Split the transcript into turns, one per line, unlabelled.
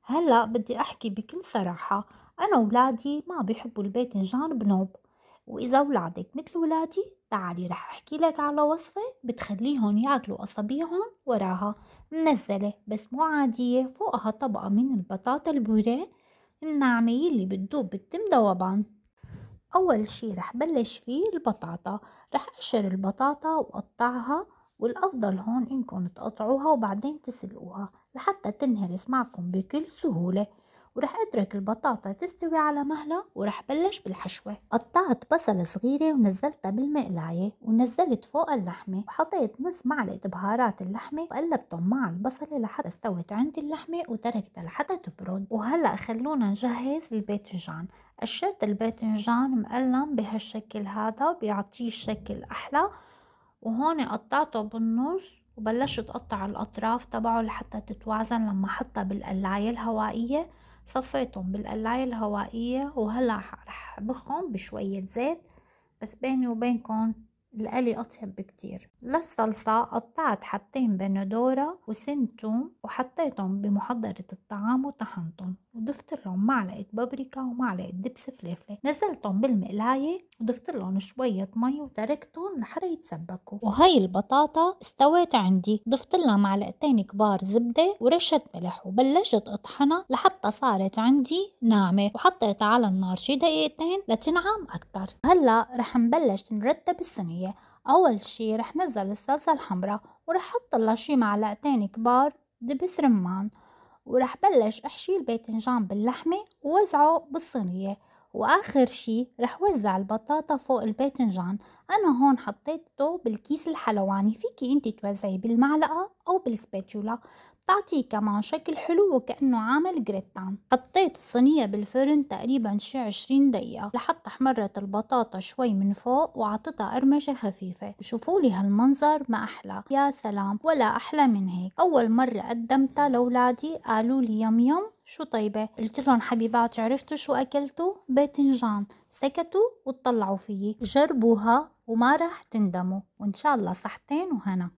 هلأ بدي أحكي بكل صراحة. أنا ولادي ما بيحبوا الباذنجان بنوب، وإذا ولادك مثل ولادي تعالي رح أحكي لك على وصفة بتخليهم ياكلوا أصابيعهم وراها. منزلة بس مو عادية، فوقها طبقة من البطاطا البوريه الناعمة اللي بتدوب بالتم ذوبان. أول شي رح بلش فيه البطاطا. رح أقشر البطاطا وقطعها، والأفضل هون إنكم تقطعوها وبعدين تسلقوها لحتى تنهرس معكم بكل سهولة. ورح أترك البطاطا تستوي على مهلها ورح بلش بالحشوة. قطعت بصلة صغيرة ونزلتها بالمقلاية، ونزلت فوق اللحمة وحطيت نص معلقة بهارات اللحمة وقلبتهم مع البصلة لحتى استوت عندي اللحمة وتركتها لحتى تبرد. وهلأ خلونا نجهز الباذنجان. قشرت الباذنجان مقلم بهالشكل هذا بيعطيه شكل أحلى، وهون قطعته بالنص وبلشت أقطع الأطراف تبعه لحتى تتوازن. لما حطها بالقلاية الهوائية صفيتهم بالقلاية الهوائية، وهلأ رح بخهم بشوية زيت. بس بيني وبينكم القلي أطيب بكتير. للصلصة قطعت حبتين بندورة وسن توم وحطيتهم بمحضرة الطعام وطحنتهم، وضفت لهم معلقة بابريكا ومعلقة دبس فلفل. نزلتهم بالمقلاية وضفت لهم شوية مي وتركتهم لحتى يتسبكوا. وهي البطاطا استوت عندي، ضفت لها معلقتين كبار زبدة ورشة ملح وبلشت اطحنها لحتى صارت عندي ناعمة، وحطيتها على النار شي دقيقتين لتنعم أكتر. هلا رح نبلش نرتب الصينية. أول شي رح نزل الصلصة الحمراء ورح حط لها شي معلقتين كبار دبس رمان، ورح بلش أحشي الباذنجان باللحمة ووزعه بالصينية. وآخر شي رح وزع البطاطا فوق الباذنجان. أنا هون حطيته بالكيس الحلواني، فيكي انتي توزعي بالمعلقة أو بالسباتولا، بتعطيه كمان شكل حلو وكأنه عامل جريتان. حطيت الصينية بالفرن تقريبا شي 20 دقيقة لحتى احمرت البطاطا شوي من فوق وعطتها قرمشة خفيفة. شوفولي هالمنظر ما أحلى، يا سلام ولا أحلى من هيك. أول مرة قدمتها لولادي قالوا لي يم يم شو طيبة. قلت لهم حبيبات عرفتوا شو أكلتوا؟ باذنجان. سكتوا وطلعوا فيي. جربوها وما راح تندموا، وإن شاء الله صحتين وهنا.